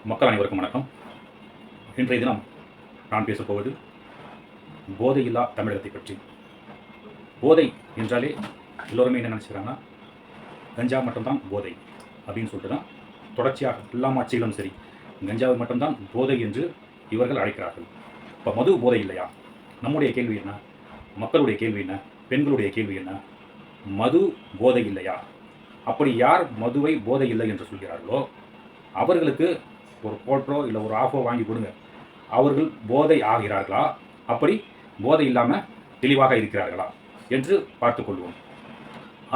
மக்கள் அனைவருக்கும் வணக்கம். இன்றைய தினம் நான் பேசப்போவது போதையில்லா தமிழகத்தை பற்றி. போதை என்றாலே எல்லோருமே என்ன நினச்சிக்கிறாங்கன்னா, கஞ்சா மட்டும்தான் போதை அப்படின்னு சொல்லிட்டு தான் தொடர்ச்சியாக எல்லா ஆட்சிகளும் சரி, கஞ்சாவை மட்டும்தான் போதை என்று இவர்கள் அழைக்கிறார்கள். இப்போ மது போதை இல்லையா? நம்முடைய கேள்வி என்ன? மக்களுடைய கேள்வி என்ன? பெண்களுடைய கேள்வி என்ன? மது போதை இல்லையா? அப்படி யார் மதுவை போதை இல்லை என்று சொல்கிறார்களோ அவர்களுக்கு ஒரு கோட்டோ இல்லை ஒரு ஆஃபோ வாங்கி கொடுங்க. அவர்கள் போதை ஆகிறார்களா, அப்படி போதை இல்லாமல் தெளிவாக இருக்கிறார்களா என்று பார்த்து கொள்வோம்.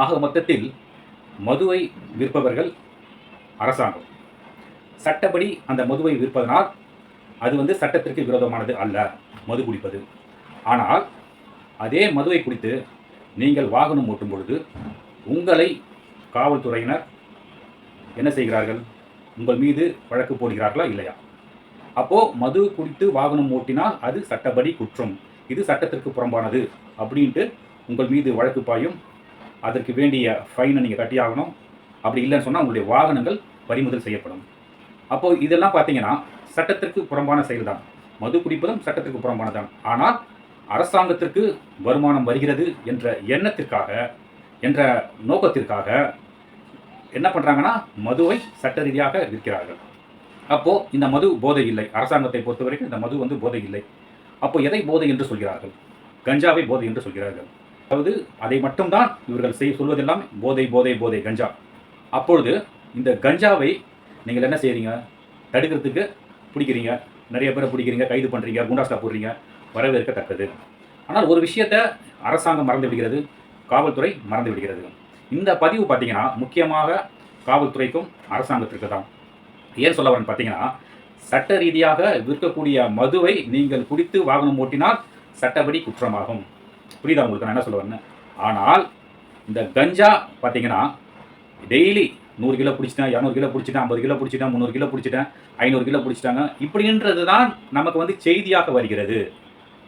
ஆக மொத்தத்தில் மதுவை விற்பவர்கள் அரசாங்கம். சட்டப்படி அந்த மதுவை விற்பதனால் அது சட்டத்திற்கு விரோதமானது அல்ல மது குடிப்பது. ஆனால் அதே மதுவை குடித்து நீங்கள் வாகனம் ஓட்டும் பொழுது உங்களை காவல்துறையினர் என்ன செய்கிறார்கள்? உங்கள் மீது வழக்கு போடுகிறார்களா இல்லையா? அப்போது மது குடித்து வாகனம் ஓட்டினால் அது சட்டப்படி குற்றம், இது சட்டத்திற்கு புறம்பானது அப்படின்ட்டு உங்கள் மீது வழக்கு பாயும். அதற்கு வேண்டிய ஃபைனை நீங்கள் கட்டியாகணும். அப்படி இல்லைன்னு சொன்னால் உங்களுடைய வாகனங்கள் பறிமுதல் செய்யப்படும். அப்போது இதெல்லாம் பார்த்தீங்கன்னா சட்டத்திற்கு புறம்பான செயல் தான். மது குடிப்பதும் சட்டத்திற்கு புறம்பானதான். ஆனால் அரசாங்கத்திற்கு வருமானம் வருகிறது என்ற எண்ணத்திற்காக, என்ற நோக்கத்திற்காக என்ன பண்ணுறாங்கன்னா மதுவை சட்ட ரீதியாக விற்கிறார்கள். அப்போது இந்த மது போதை இல்லை. அரசாங்கத்தை பொறுத்த வரைக்கும் இந்த மது போதை இல்லை. அப்போ எதை போதை என்று சொல்கிறார்கள்? கஞ்சாவை போதை என்று சொல்கிறார்கள். அதாவது அதை மட்டும்தான் இவர்கள் சொல்வதெல்லாம் போதை போதை போதை கஞ்சா. அப்பொழுது இந்த கஞ்சாவை நீங்கள் என்ன செய்கிறீங்க? தடுக்கிறதுக்கு பிடிக்கிறீங்க, நிறைய பேரை பிடிக்கிறீங்க, கைது பண்ணுறீங்க, குண்டாஸ்டா போடுறீங்க, வரவேற்கத்தக்கது. ஆனால் ஒரு விஷயத்தை அரசாங்கம் மறந்து விடுகிறது, காவல்துறை மறந்து விடுகிறது. இந்த பதிவு பார்த்தீங்கன்னா முக்கியமாக காவல்துறைக்கும் அரசாங்கத்திற்கு தான். ஏன் சொல்ல வரேன்னு பார்த்தீங்கன்னா, சட்ட ரீதியாக விற்கக்கூடிய மதுவை நீங்கள் குடித்து வாகனம் ஓட்டினால் சட்டப்படி குற்றமாகும். புரியுதா உங்களுக்கு நான் என்ன சொல்ல வரேன்னு? ஆனால் இந்த கஞ்சா பார்த்தீங்கன்னா டெய்லி 100 கிலோ பிடிச்சிட்டேன், 200 கிலோ பிடிச்சிட்டேன், 50 கிலோ பிடிச்சிட்டேன், 300 கிலோ பிடிச்சிட்டேன், 500 கிலோ பிடிச்சிட்டாங்க, இப்படின்றது தான் நமக்கு செய்தியாக வருகிறது.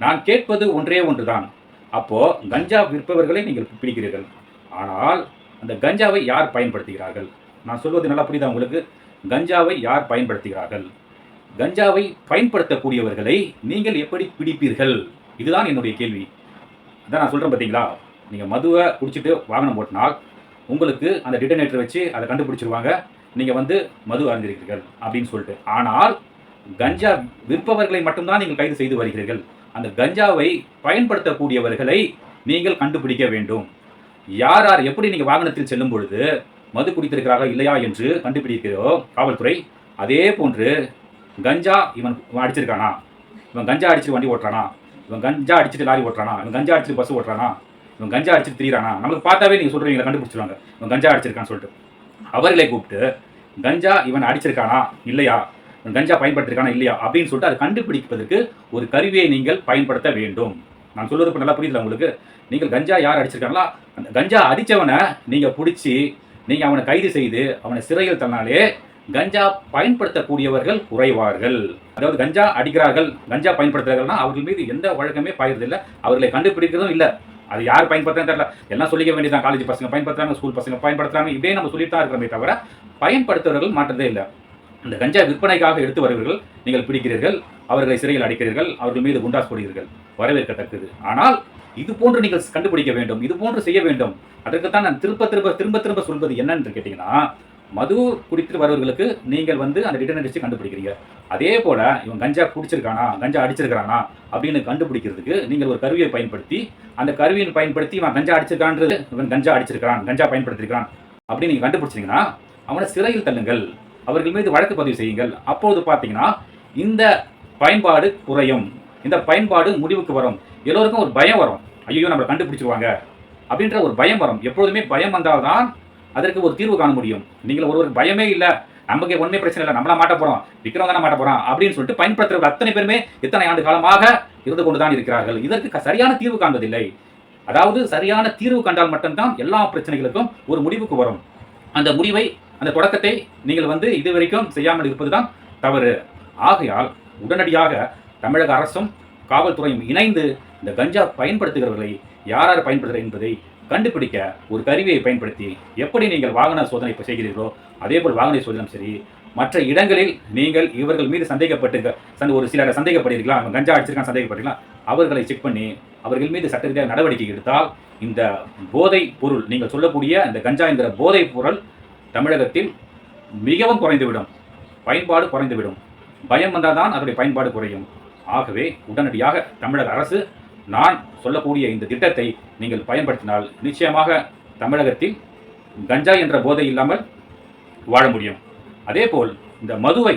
நான் கேட்பது ஒன்றே ஒன்று தான். அப்போது கஞ்சா விற்பவர்களை நீங்கள் பிடிக்கிறீர்கள். ஆனால் அந்த கஞ்சாவை யார் பயன்படுத்துகிறார்கள்? நான் சொல்வது நல்லா புரியுதா உங்களுக்கு? கஞ்சாவை யார் பயன்படுத்துகிறார்கள்? கஞ்சாவை பயன்படுத்தக்கூடியவர்களை நீங்கள் எப்படி பிடிப்பீர்கள்? இதுதான் என்னுடைய கேள்வி. அதான் நான் சொல்கிறேன் பார்த்தீங்களா, நீங்கள் மதுவை குடிச்சிட்டு வாகனம் ஓட்டினால் உங்களுக்கு அந்த டிட்டனேட்டர் வச்சு அதை கண்டுபிடிச்சிருவாங்க, நீங்கள் மது அருந்திருக்கிறீர்கள் அப்படின்னு சொல்லிட்டு. ஆனால் கஞ்சா விற்பவர்களை மட்டும்தான் நீங்கள் கைது செய்து வருகிறீர்கள். அந்த கஞ்சாவை பயன்படுத்தக்கூடியவர்களை நீங்கள் கண்டுபிடிக்க வேண்டும். யார் யார் எப்படி நீங்கள் வாகனத்தில் செல்லும் பொழுது மது குடித்திருக்கிறார்கள் இல்லையா என்று கண்டுபிடிக்கிறோ காவல்துறை, அதே போன்று கஞ்சா இவன் அடிச்சிருக்கானா, இவன் கஞ்சா அடிச்சுட்டு வண்டி ஓட்டுறானா, இவன் கஞ்சா அடிச்சுட்டு லாரி ஓட்டுறானா, இவன் கஞ்சா அடிச்சுட்டு பஸ் ஓட்டுறானா, இவன் கஞ்சா அடிச்சுட்டு திரியிறானா, நம்மளுக்கு பார்த்தாவே நீங்கள் சொல்கிறீங்களா கண்டுபிடிச்சிருவாங்க இவன் கஞ்சா அடிச்சிருக்கான்னு சொல்லிட்டு. அவர்களை கூப்பிட்டு கஞ்சா இவன் அடிச்சிருக்கானா இல்லையா, இவன் கஞ்சா பயன்படுத்திருக்கானா இல்லையா அப்படின்னு சொல்லிட்டு அதை கண்டுபிடிப்பதற்கு ஒரு கருவியை நீங்கள் பயன்படுத்த வேண்டும். நான் சொல்வது நல்லா புரியுதுல உங்களுக்கு? நீங்கள் கஞ்சா யார் அடிச்சிருக்காங்களா, அந்த கஞ்சா அடித்தவனை நீங்கள் பிடிச்சி நீங்கள் அவனை கைது செய்து அவனை சிறையில் தன்னாலே கஞ்சா பயன்படுத்தக்கூடியவர்கள் குறைவார்கள். அதாவது கஞ்சா அடிக்கிறார்கள், கஞ்சா பயன்படுத்துகிறார்கள்னா அவர்கள் மீது எந்த வழக்கமே பாயறதில்லை, அவர்களை கண்டுபிடிக்கிறதும் இல்லை. அது யார் பயன்படுத்துறது தெரியல, எல்லாம் சொல்லிக்க வேண்டியதான். காலேஜ் பசங்க பயன்படுத்துறாங்க, ஸ்கூல் பசங்க பயன்படுத்துறாங்க, இப்படியே நம்ம சொல்லிட்டு தான் இருக்கிறோமே தவிர பயன்படுத்துவர்கள் மாற்றதே இல்லை. இந்த கஞ்சா விற்பனைக்காக எடுத்து வருவர்கள் நீங்கள் பிடிக்கிறீர்கள், அவர்களை சிறையில் அடைக்கிறீர்கள், அவர்கள் மீது குண்டாஸ் போடுகிறீர்கள், வரவேற்கத்தக்கது. ஆனால் இது போன்று நீங்கள் கண்டுபிடிக்க வேண்டும், இது போன்று செய்ய வேண்டும். அதற்குத்தான் நான் திரும்ப சொல்வது என்னன்னு கேட்டீங்கன்னா, மது குடித்து வருவர்களுக்கு நீங்கள் அந்த டிட்டனேட்டர் வச்சு கண்டுபிடிக்கிறீங்க. அதே போல இவன் கஞ்சா குடிச்சிருக்கானா, கஞ்சா அடிச்சிருக்கானா அப்படின்னு கண்டுபிடிக்கிறதுக்கு நீங்கள் ஒரு கருவியை பயன்படுத்தி, அந்த கருவியை பயன்படுத்தி இவன் கஞ்சா அடிச்சிருக்கான்றது, இவன் கஞ்சா அடிச்சிருக்கான், கஞ்சா பயன்படுத்திருக்கான் அப்படின்னு நீங்கள் கண்டுபிடிச்சிங்கன்னா அவனை சிறையில் தள்ளுங்கள், அவர்கள் மீது வழக்கு பதிவு செய்யுங்கள். அப்போது பார்த்தீங்கன்னா இந்த பயன்பாடு குறையும், இந்த பயன்பாடு முடிவுக்கு வரும். எல்லோருக்கும் ஒரு பயம் வரும், ஐயோ நம்மளை கண்டுபிடிச்சிருவாங்க அப்படின்ற ஒரு பயம் வரும். எப்பொழுதுமே பயம் வந்தால்தான் அதற்கு ஒரு தீர்வு காண முடியும். நீங்கள் ஒருவருக்கு பயமே இல்லை, நமக்கு ஒன்றுமே பிரச்சனை இல்லை, நம்மளா மாட்ட போகிறோம், விற்கிறவங்க தானே மாட்ட போகிறோம் அப்படின்னு சொல்லிட்டு பயன்படுத்துகிற அத்தனை பேருமே இத்தனை ஆண்டு காலமாக இருந்து கொண்டு தான் இருக்கிறார்கள். இதற்கு சரியான தீர்வு காண்பதில்லை. அதாவது சரியான தீர்வு கண்டால் மட்டும்தான் எல்லா பிரச்சனைகளுக்கும் ஒரு முடிவுக்கு வரும். அந்த முடிவை, அந்த தொடக்கத்தை நீங்கள் இதுவரைக்கும் செய்யாமல் இருப்பது தான் தவறு. ஆகையால் உடனடியாக தமிழக அரசும் காவல்துறையும் இணைந்து இந்த கஞ்சா பயன்படுத்துகிறவர்களை யார் யார் பயன்படுத்துகிறார் என்பதை கண்டுபிடிக்க ஒரு கருவியை பயன்படுத்தி எப்படி நீங்கள் வாகன சோதனை செய்கிறீர்களோ அதே போல் வாகன சோதனை சரி, மற்ற இடங்களில் நீங்கள் இவர்கள் மீது ஒரு சிலரை சந்தேகப்படுறீர்களா, அவங்க கஞ்சா அடிச்சிருக்கான் சந்தேகப்படுறீங்களா, அவர்களை செக் பண்ணி அவர்கள் மீது சட்ட ரீதியாக நடவடிக்கை எடுத்தால் இந்த போதை பொருள், நீங்கள் சொல்லக்கூடிய இந்த கஞ்சா என்கிற போதை பொருள் தமிழகத்தில் மிகவும் குறைந்துவிடும், பயன்பாடு குறைந்துவிடும். பயம் வந்தால் தான் அதனுடைய பயன்பாடு குறையும். ஆகவே உடனடியாக தமிழக அரசு நான் சொல்லக்கூடிய இந்த திட்டத்தை நீங்கள் பயன்படுத்தினால் நிச்சயமாக தமிழகத்தில் கஞ்சா என்ற போதை இல்லாமல் வாழ முடியும். அதேபோல் இந்த மதுவை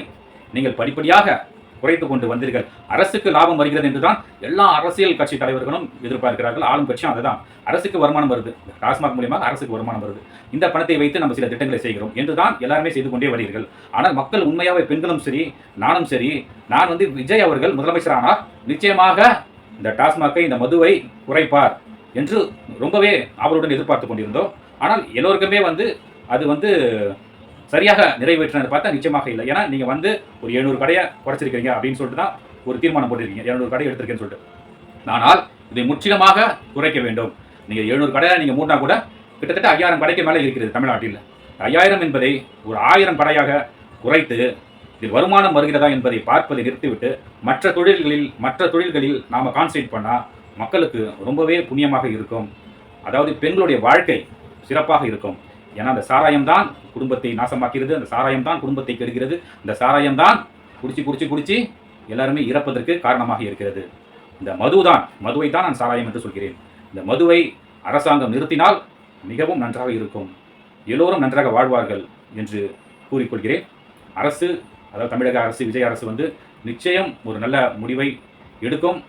நீங்கள் படிப்படியாக குறைத்து கொண்டு வந்தீர்கள். அரசுக்கு லாபம் வருகிறது என்றுதான் எல்லா அரசியல் கட்சி தலைவர்களும் எதிர்பார்க்கிறார்கள். ஆளும் கட்சியும் அதுதான். அரசுக்கு வருமானம் வருது, டாஸ்மாக் மூலியமாக அரசுக்கு வருமானம் வருது, இந்த பணத்தை வைத்து நம்ம சில திட்டங்களை செய்கிறோம் என்றுதான் எல்லாருமே செய்து கொண்டே வருகிறீர்கள். ஆனால் மக்கள் உண்மையாகவே, பெண்களும் சரி நானும் சரி, நான் விஜய் அவர்கள் முதலமைச்சர் ஆனால் நிச்சயமாக இந்த டாஸ்மாக்கை, இந்த மதுவை குறைப்பார் என்று ரொம்பவே அவருடன் எதிர்பார்த்து கொண்டிருந்தோம். ஆனால் எல்லோருக்குமே அது சரியாக நிறைவேற்றினது பார்த்தா நிச்சயமாக இல்லை. ஏன்னா நீங்கள் ஒரு 700 கடையை குறைச்சிருக்கீங்க அப்படின்னு சொல்லிட்டு தான் ஒரு தீர்மானம் போட்டிருக்கீங்க, 700 கடை எடுத்திருக்கேன்னு சொல்லிட்டு. ஆனால் இதை முற்றிலுமாக குறைக்க வேண்டும். நீங்கள் 700 கடையை நீங்கள் மூடினா கூட கிட்டத்தட்ட 5000 கடைக்கு மேலே இருக்கிறது தமிழ்நாட்டில். 5000 என்பதை ஒரு 1000 கடையாக குறைத்து இதில் வருமானம் வருகிறதா என்பதை பார்ப்பதை நிறுத்திவிட்டு மற்ற தொழில்களில் நாம் கான்சன்ட்ரேட் பண்ணால் மக்களுக்கு ரொம்பவே புண்ணியமாக இருக்கும். அதாவது பெண்களுடைய வாழ்க்கை சிறப்பாக இருக்கும். ஏன்னா அந்த சாராயம் தான் குடும்பத்தை நாசமாக்கிறது, அந்த சாராயம் தான் குடும்பத்தை கெடுக்கிறது, இந்த சாராயம் தான் குடிச்சு எல்லாருமே இறப்பதற்கு காரணமாக இருக்கிறது. இந்த மதுவை தான் நான் சாராயம் என்று சொல்கிறேன். இந்த மதுவை அரசாங்கம் நிறுத்தினால் மிகவும் நன்றாக இருக்கும், எல்லோரும் நன்றாக வாழ்வார்கள் என்று கூறிக்கொள்கிறேன். அரசு, அதாவது தமிழக அரசு, விஜய் அரசு நிச்சயம் ஒரு நல்ல முடிவை எடுக்கும்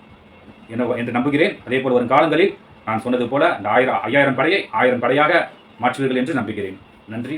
என்று நம்புகிறேன். அதே போல் வரும் காலங்களில் நான் சொன்னது போல இந்த 5000 கடையை 1000 கடையாக மாற்றுவீர்கள் என்று நம்புகிறேன். நன்றி.